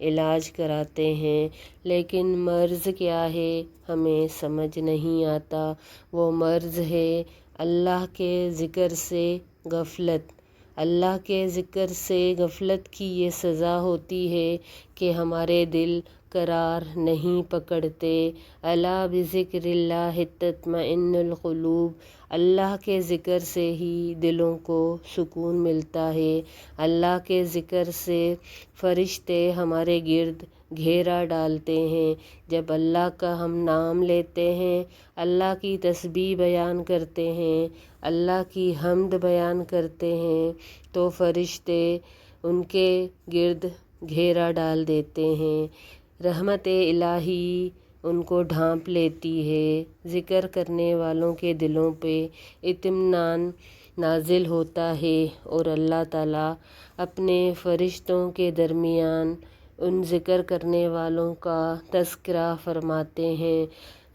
علاج کراتے ہیں، لیکن مرض کیا ہے ہمیں سمجھ نہیں آتا۔ وہ مرض ہے اللہ کے ذکر سے غفلت۔ اللہ کے ذکر سے غفلت کی یہ سزا ہوتی ہے کہ ہمارے دل قرار نہیں پکڑتے۔ الا بذکر اللہ تطمئن القلوب۔ اللہ کے ذکر سے ہی دلوں کو سکون ملتا ہے۔ اللہ کے ذکر سے فرشتے ہمارے گرد گھیرا ڈالتے ہیں۔ جب اللہ کا ہم نام لیتے ہیں، اللہ کی تسبیح بیان کرتے ہیں، اللہ کی حمد بیان کرتے ہیں، تو فرشتے ان کے گرد گھیرا ڈال دیتے ہیں۔ رحمت الہی ان کو ڈھانپ لیتی ہے۔ ذکر کرنے والوں کے دلوں پہ اطمینان نازل ہوتا ہے، اور اللہ تعالیٰ اپنے فرشتوں کے درمیان ان ذکر کرنے والوں کا تذکرہ فرماتے ہیں۔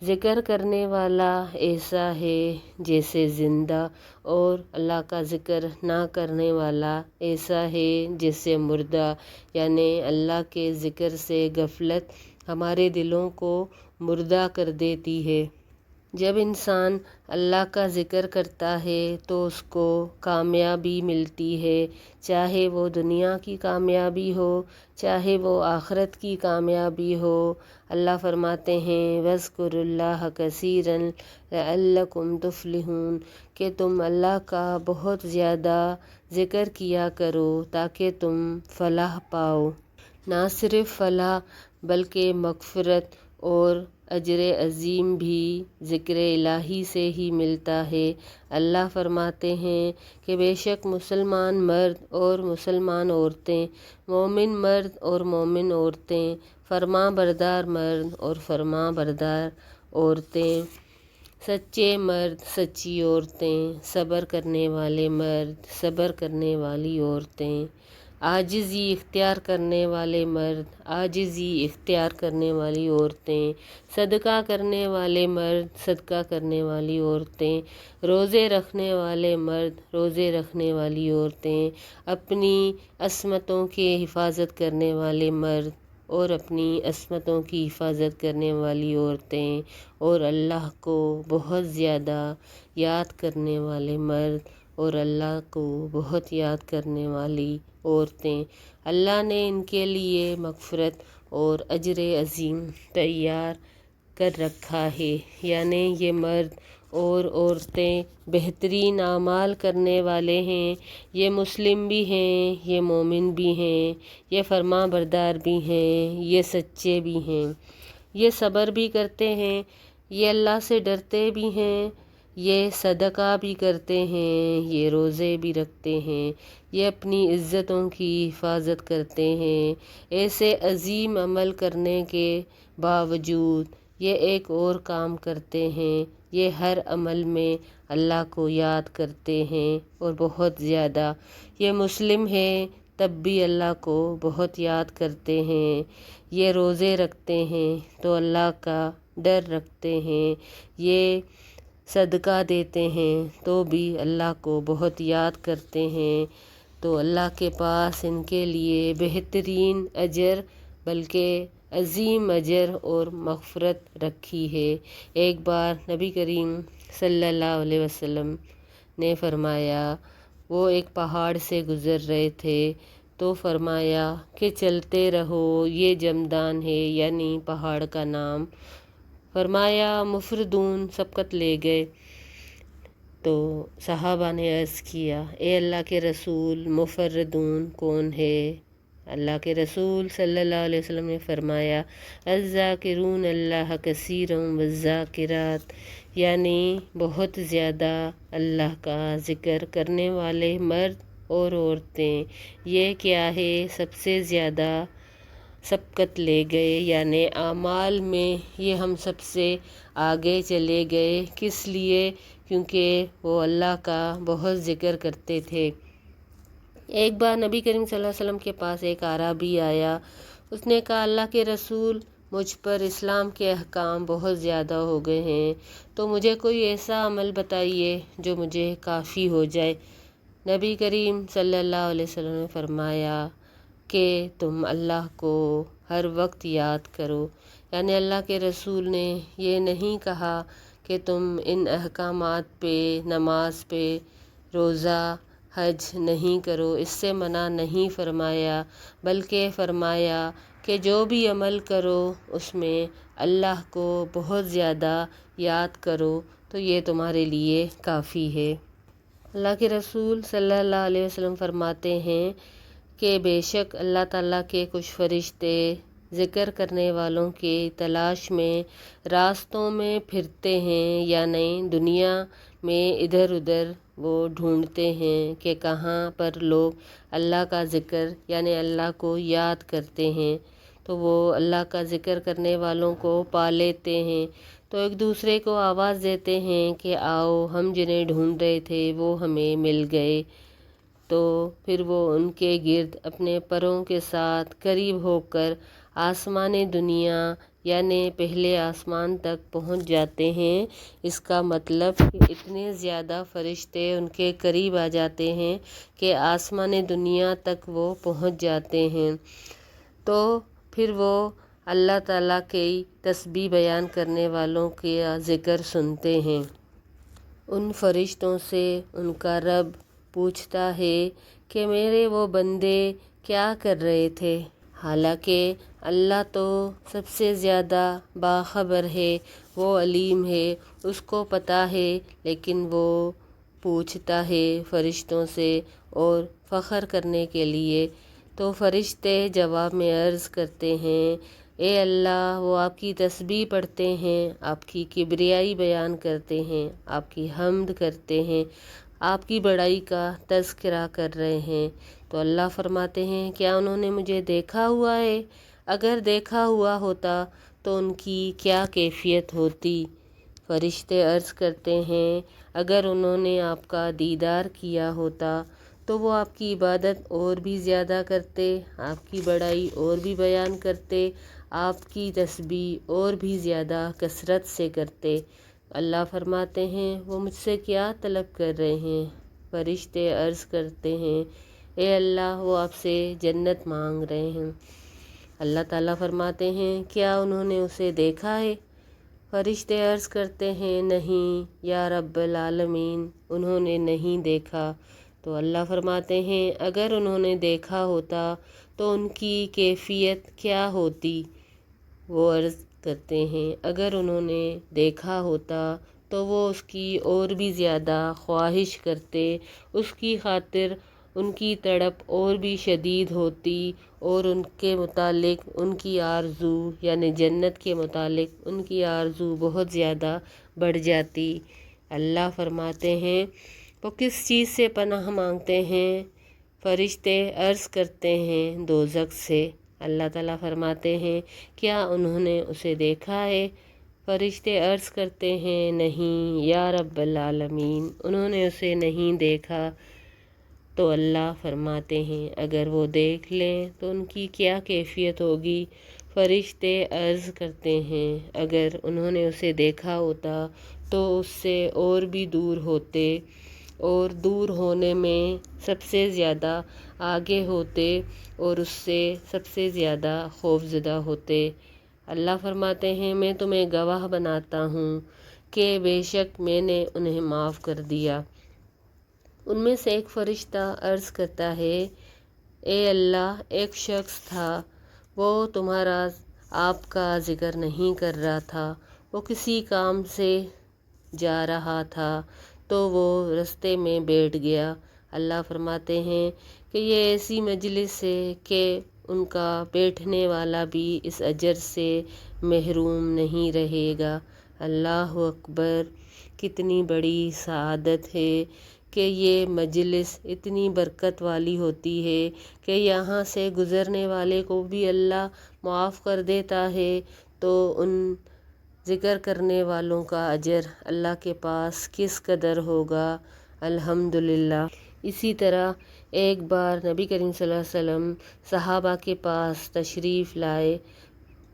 ذکر کرنے والا ایسا ہے جیسے زندہ، اور اللہ کا ذکر نہ کرنے والا ایسا ہے جیسے مردہ، یعنی اللہ کے ذکر سے غفلت ہمارے دلوں کو مردہ کر دیتی ہے۔ جب انسان اللہ کا ذکر کرتا ہے تو اس کو کامیابی ملتی ہے، چاہے وہ دنیا کی کامیابی ہو، چاہے وہ آخرت کی کامیابی ہو۔ اللہ فرماتے ہیں وَاذْكُرُوا اللَّهَ كَثِيرًا لَعَلَّكُمْ تُفْلِحُونَ، کہ تم اللہ کا بہت زیادہ ذکر کیا کرو تاکہ تم فلاح پاؤ۔ نہ صرف فلاح بلکہ مغفرت اور اجر عظیم بھی ذکر الہی سے ہی ملتا ہے۔ اللہ فرماتے ہیں کہ بے شک مسلمان مرد اور مسلمان عورتیں، مومن مرد اور مومن عورتیں، فرما بردار مرد اور فرما بردار عورتیں، سچے مرد سچی عورتیں، صبر کرنے والے مرد صبر کرنے والی عورتیں، عاجزی اختیار کرنے والے مرد عاجزی اختیار کرنے والی عورتیں، صدقہ کرنے والے مرد صدقہ کرنے والی عورتیں، روزے رکھنے والے مرد روزے رکھنے والی عورتیں، اپنی عصمتوں کی حفاظت کرنے والے مرد اور اپنی عصمتوں کی حفاظت کرنے والی عورتیں، اور اللہ کو بہت زیادہ یاد کرنے والے مرد اور اللہ کو بہت یاد کرنے والی عورتیں۔ اللہ نے ان کے لیے مغفرت اور اجر عظیم تیار کر رکھا ہے، یعنی یہ مرد اور عورتیں بہترین اعمال کرنے والے ہیں، یہ مسلم بھی ہیں، یہ مومن بھی ہیں، یہ فرما بردار بھی ہیں، یہ سچے بھی ہیں، یہ صبر بھی کرتے ہیں، یہ اللہ سے ڈرتے بھی ہیں، یہ صدقہ بھی کرتے ہیں، یہ روزے بھی رکھتے ہیں، یہ اپنی عزتوں کی حفاظت کرتے ہیں۔ ایسے عظیم عمل کرنے کے باوجود یہ ایک اور کام کرتے ہیں، یہ ہر عمل میں اللہ کو یاد کرتے ہیں اور بہت زیادہ۔ یہ مسلم ہیں تب بھی اللہ کو بہت یاد کرتے ہیں، یہ روزے رکھتے ہیں تو اللہ کا ڈر رکھتے ہیں، یہ صدقہ دیتے ہیں تو بھی اللہ کو بہت یاد کرتے ہیں، تو اللہ کے پاس ان کے لیے بہترین اجر بلکہ عظیم اجر اور مغفرت رکھی ہے۔ ایک بار نبی کریم صلی اللہ علیہ وسلم نے فرمایا، وہ ایک پہاڑ سے گزر رہے تھے تو فرمایا کہ چلتے رہو، یہ جمدان ہے، یعنی پہاڑ کا نام۔ فرمایا مفردون سبقت لے گئے، تو صحابہ نے عرض کیا اے اللہ کے رسول مفردون کون ہے؟ اللہ کے رسول صلی اللہ علیہ وسلم نے فرمایا الذاکرون اللہ کثیرا والذاکرات، یعنی بہت زیادہ اللہ کا ذکر کرنے والے مرد اور عورتیں۔ یہ کیا ہے؟ سب سے زیادہ سبقت لے گئے، یعنی اعمال میں یہ ہم سب سے آگے چلے گئے۔ کس لیے؟ کیونکہ وہ اللہ کا بہت ذکر کرتے تھے۔ ایک بار نبی کریم صلی اللہ علیہ وسلم کے پاس ایک اعرابی آیا، اس نے کہا اللہ کے رسول مجھ پر اسلام کے احکام بہت زیادہ ہو گئے ہیں، تو مجھے کوئی ایسا عمل بتائیے جو مجھے کافی ہو جائے۔ نبی کریم صلی اللہ علیہ وسلم نے فرمایا کہ تم اللہ کو ہر وقت یاد کرو، یعنی اللہ کے رسول نے یہ نہیں کہا کہ تم ان احکامات پہ، نماز پہ، روزہ، حج نہیں کرو، اس سے منع نہیں فرمایا، بلکہ فرمایا کہ جو بھی عمل کرو اس میں اللہ کو بہت زیادہ یاد کرو تو یہ تمہارے لیے کافی ہے۔ اللہ کے رسول صلی اللہ علیہ وسلم فرماتے ہیں کہ بے شک اللہ تعالیٰ کے کچھ فرشتے ذکر کرنے والوں کی تلاش میں راستوں میں پھرتے ہیں، یعنی دنیا میں ادھر ادھر وہ ڈھونڈتے ہیں کہ کہاں پر لوگ اللہ کا ذکر یعنی اللہ کو یاد کرتے ہیں، تو وہ اللہ کا ذکر کرنے والوں کو پا لیتے ہیں، تو ایک دوسرے کو آواز دیتے ہیں کہ آؤ ہم جنہیں ڈھونڈ رہے تھے وہ ہمیں مل گئے، تو پھر وہ ان کے گرد اپنے پروں کے ساتھ قریب ہو کر آسمان دنیا یعنی پہلے آسمان تک پہنچ جاتے ہیں۔ اس کا مطلب کہ اتنے زیادہ فرشتے ان کے قریب آ جاتے ہیں کہ آسمان دنیا تک وہ پہنچ جاتے ہیں، تو پھر وہ اللہ تعالیٰ کی تسبیح بیان کرنے والوں کا ذکر سنتے ہیں۔ ان فرشتوں سے ان کا رب پوچھتا ہے کہ میرے وہ بندے کیا کر رہے تھے، حالانکہ اللہ تو سب سے زیادہ باخبر ہے، وہ علیم ہے، اس کو پتہ ہے، لیکن وہ پوچھتا ہے فرشتوں سے اور فخر کرنے کے لیے، تو فرشتے جواب میں عرض کرتے ہیں اے اللہ، وہ آپ کی تسبیح پڑھتے ہیں، آپ کی کبریائی بیان کرتے ہیں، آپ کی حمد کرتے ہیں، آپ کی بڑائی کا تذکرہ کر رہے ہیں، تو اللہ فرماتے ہیں کیا انہوں نے مجھے دیکھا ہوا ہے؟ اگر دیکھا ہوا ہوتا تو ان کی کیا کیفیت ہوتی؟ فرشتے عرض کرتے ہیں اگر انہوں نے آپ کا دیدار کیا ہوتا تو وہ آپ کی عبادت اور بھی زیادہ کرتے، آپ کی بڑائی اور بھی بیان کرتے، آپ کی تسبیح اور بھی زیادہ کثرت سے کرتے۔ اللہ فرماتے ہیں وہ مجھ سے کیا طلب کر رہے ہیں؟ فرشتے عرض کرتے ہیں اے اللہ، وہ آپ سے جنت مانگ رہے ہیں۔ اللہ تعالیٰ فرماتے ہیں کیا انہوں نے اسے دیکھا ہے؟ فرشتے عرض کرتے ہیں نہیں یا رب العالمین، انہوں نے نہیں دیکھا، تو اللہ فرماتے ہیں اگر انہوں نے دیکھا ہوتا تو ان کی کیفیت کیا ہوتی؟ وہ عرض کرتے ہیں اگر انہوں نے دیکھا ہوتا تو وہ اس کی اور بھی زیادہ خواہش کرتے، اس کی خاطر ان کی تڑپ اور بھی شدید ہوتی، اور ان کے متعلق ان کی آرزو یعنی جنت کے متعلق ان کی آرزو بہت زیادہ بڑھ جاتی۔ اللہ فرماتے ہیں وہ کس چیز سے پناہ مانگتے ہیں؟ فرشتے عرض کرتے ہیں دوزخ سے۔ اللہ تعالیٰ فرماتے ہیں کیا انہوں نے اسے دیکھا ہے؟ فرشتے عرض کرتے ہیں نہیں یا رب العالمین، انہوں نے اسے نہیں دیکھا، تو اللہ فرماتے ہیں اگر وہ دیکھ لیں تو ان کی کیا کیفیت ہوگی؟ فرشتے عرض کرتے ہیں اگر انہوں نے اسے دیکھا ہوتا تو اس سے اور بھی دور ہوتے، اور دور ہونے میں سب سے زیادہ آگے ہوتے، اور اس سے سب سے زیادہ خوفزدہ ہوتے۔ اللہ فرماتے ہیں میں تمہیں گواہ بناتا ہوں کہ بے شک میں نے انہیں معاف کر دیا۔ ان میں سے ایک فرشتہ عرض کرتا ہے اے اللہ، ایک شخص تھا، وہ تمہارا آپ کا ذکر نہیں کر رہا تھا، وہ کسی کام سے جا رہا تھا تو وہ رستے میں بیٹھ گیا۔ اللہ فرماتے ہیں کہ یہ ایسی مجلس ہے کہ ان کا بیٹھنے والا بھی اس اجر سے محروم نہیں رہے گا۔ اللہ اکبر! کتنی بڑی سعادت ہے کہ یہ مجلس اتنی برکت والی ہوتی ہے کہ یہاں سے گزرنے والے کو بھی اللہ معاف کر دیتا ہے، تو ان ذکر کرنے والوں کا اجر اللہ کے پاس کس قدر ہوگا۔ الحمدللہ۔ اسی طرح ایک بار نبی کریم صلی اللہ علیہ وسلم صحابہ کے پاس تشریف لائے،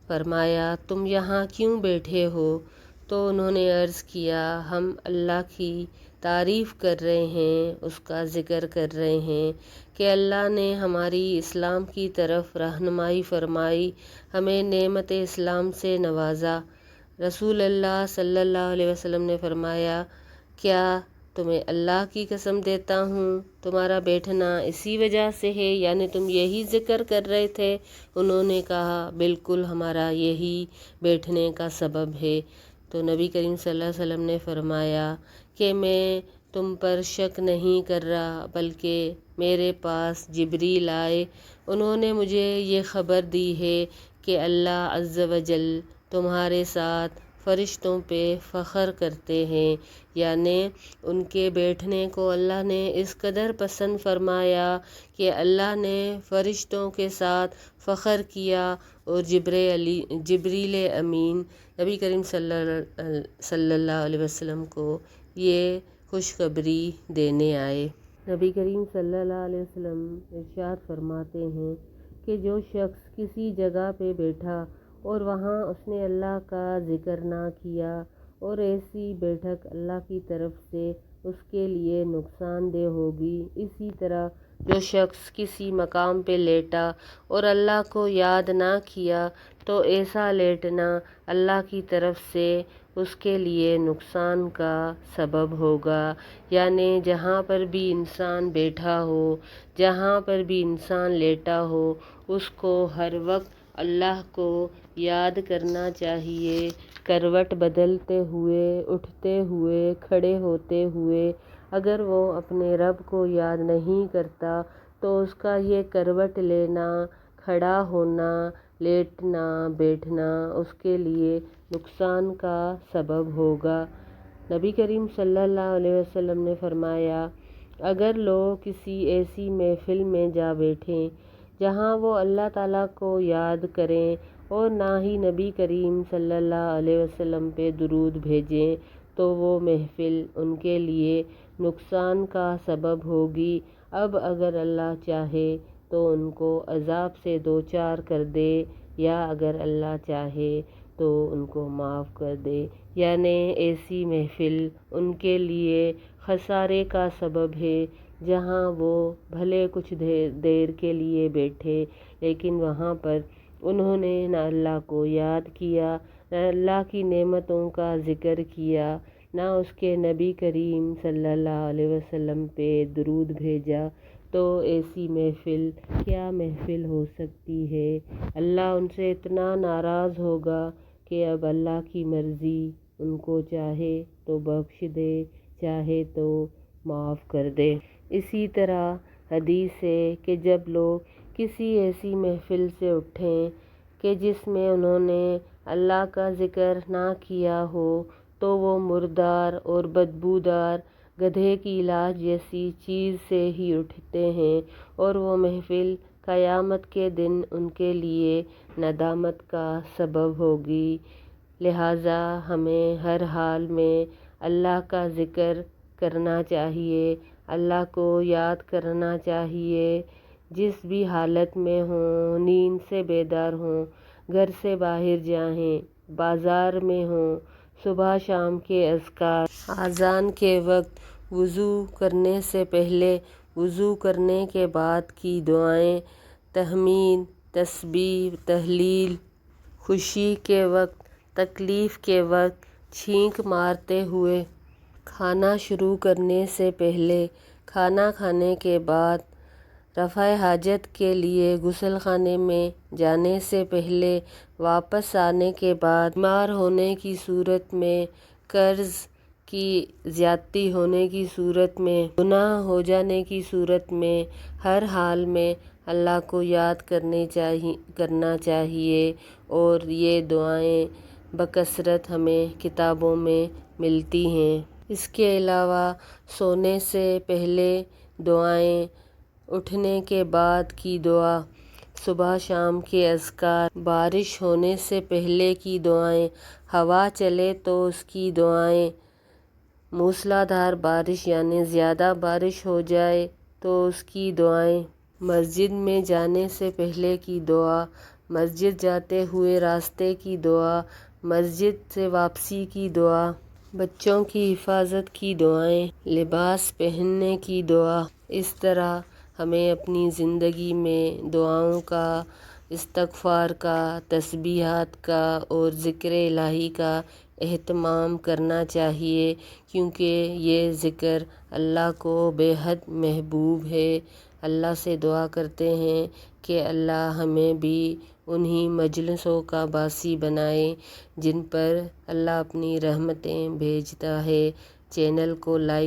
فرمایا تم یہاں کیوں بیٹھے ہو؟ تو انہوں نے عرض کیا ہم اللہ کی تعریف کر رہے ہیں، اس کا ذکر کر رہے ہیں کہ اللہ نے ہماری اسلام کی طرف رہنمائی فرمائی، ہمیں نعمت اسلام سے نوازا۔ رسول اللہ صلی اللہ علیہ وسلم نے فرمایا، کیا تمہیں اللہ کی قسم دیتا ہوں تمہارا بیٹھنا اسی وجہ سے ہے، یعنی تم یہی ذکر کر رہے تھے؟ انہوں نے کہا بالکل، ہمارا یہی بیٹھنے کا سبب ہے۔ تو نبی کریم صلی اللہ علیہ وسلم نے فرمایا کہ میں تم پر شک نہیں کر رہا، بلکہ میرے پاس جبریل آئے، انہوں نے مجھے یہ خبر دی ہے کہ اللہ عز و جل تمہارے ساتھ فرشتوں پہ فخر کرتے ہیں، یعنی ان کے بیٹھنے کو اللہ نے اس قدر پسند فرمایا کہ اللہ نے فرشتوں کے ساتھ فخر کیا، اور جبریل امین نبی کریم صلی اللہ علیہ وسلم کو یہ خوشخبری دینے آئے۔ نبی کریم صلی اللہ علیہ وسلم ارشاد فرماتے ہیں کہ جو شخص کسی جگہ پہ بیٹھا اور وہاں اس نے اللہ کا ذکر نہ کیا، اور ایسی بیٹھک اللہ کی طرف سے اس کے لیے نقصان دہ ہوگی۔ اسی طرح جو شخص کسی مقام پہ لیٹا اور اللہ کو یاد نہ کیا، تو ایسا لیٹنا اللہ کی طرف سے اس کے لیے نقصان کا سبب ہوگا۔ یعنی جہاں پر بھی انسان بیٹھا ہو، جہاں پر بھی انسان لیٹا ہو، اس کو ہر وقت اللہ کو یاد کرنا چاہیے، کروٹ بدلتے ہوئے، اٹھتے ہوئے، کھڑے ہوتے ہوئے۔ اگر وہ اپنے رب کو یاد نہیں کرتا تو اس کا یہ کروٹ لینا، کھڑا ہونا، لیٹنا، بیٹھنا اس کے لیے نقصان کا سبب ہوگا۔ نبی کریم صلی اللہ علیہ وسلم نے فرمایا، اگر لوگ کسی ایسی محفل میں جا بیٹھیں جہاں وہ اللہ تعالیٰ کو یاد کریں اور نہ ہی نبی کریم صلی اللہ علیہ وسلم پہ درود بھیجیں، تو وہ محفل ان کے لیے نقصان کا سبب ہوگی۔ اب اگر اللہ چاہے تو ان کو عذاب سے دوچار کر دے، یا اگر اللہ چاہے تو ان کو معاف کر دے، یعنی ایسی محفل ان کے لیے خسارے کا سبب ہے جہاں وہ بھلے کچھ دیر کے لیے بیٹھے، لیکن وہاں پر انہوں نے نہ اللہ کو یاد کیا، نہ اللہ کی نعمتوں کا ذکر کیا، نہ اس کے نبی کریم صلی اللہ علیہ وسلم پہ درود بھیجا، تو ایسی محفل کیا محفل ہو سکتی ہے؟ اللہ ان سے اتنا ناراض ہوگا کہ اب اللہ کی مرضی، ان کو چاہے تو بخش دے، چاہے تو معاف کر دے۔ اسی طرح حدیث ہے کہ جب لوگ کسی ایسی محفل سے اٹھیں کہ جس میں انہوں نے اللہ کا ذکر نہ کیا ہو، تو وہ مردار اور بدبودار گدھے کی لاش جیسی چیز سے ہی اٹھتے ہیں، اور وہ محفل قیامت کے دن ان کے لیے ندامت کا سبب ہوگی۔ لہٰذا ہمیں ہر حال میں اللہ کا ذکر کرنا چاہیے، اللہ کو یاد کرنا چاہیے، جس بھی حالت میں ہوں، نیند سے بیدار ہوں، گھر سے باہر جائیں، بازار میں ہوں، صبح شام کے اذکار، اذان کے وقت، وضو کرنے سے پہلے، وضو کرنے کے بعد کی دعائیں، تحمید، تسبیح، تہلیل، خوشی کے وقت، تکلیف کے وقت، چھینک مارتے ہوئے، کھانا شروع کرنے سے پہلے، کھانا کھانے کے بعد، رفع حاجت کے لیے غسل خانے میں جانے سے پہلے، واپس آنے کے بعد، بیمار ہونے کی صورت میں، قرض کی زیادتی ہونے کی صورت میں، گناہ ہو جانے کی صورت میں، ہر حال میں اللہ کو یاد کرنا چاہیے، اور یہ دعائیں بکثرت ہمیں کتابوں میں ملتی ہیں۔ اس کے علاوہ سونے سے پہلے دعائیں، اٹھنے کے بعد کی دعا، صبح شام کے اذکار، بارش ہونے سے پہلے کی دعائیں، ہوا چلے تو اس کی دعائیں، موسلا دھار بارش یعنی زیادہ بارش ہو جائے تو اس کی دعائیں، مسجد میں جانے سے پہلے کی دعا، مسجد جاتے ہوئے راستے کی دعا، مسجد سے واپسی کی دعا، بچوں کی حفاظت کی دعائیں، لباس پہننے کی دعا۔ اس طرح ہمیں اپنی زندگی میں دعاؤں کا، استغفار کا، تسبیحات کا اور ذکر الہی کا اہتمام کرنا چاہیے، کیونکہ یہ ذکر اللہ کو بے حد محبوب ہے۔ اللہ سے دعا کرتے ہیں کہ اللہ ہمیں بھی انہی مجلسوں کا باعث بنائے جن پر اللہ اپنی رحمتیں بھیجتا ہے۔ چینل کو لائک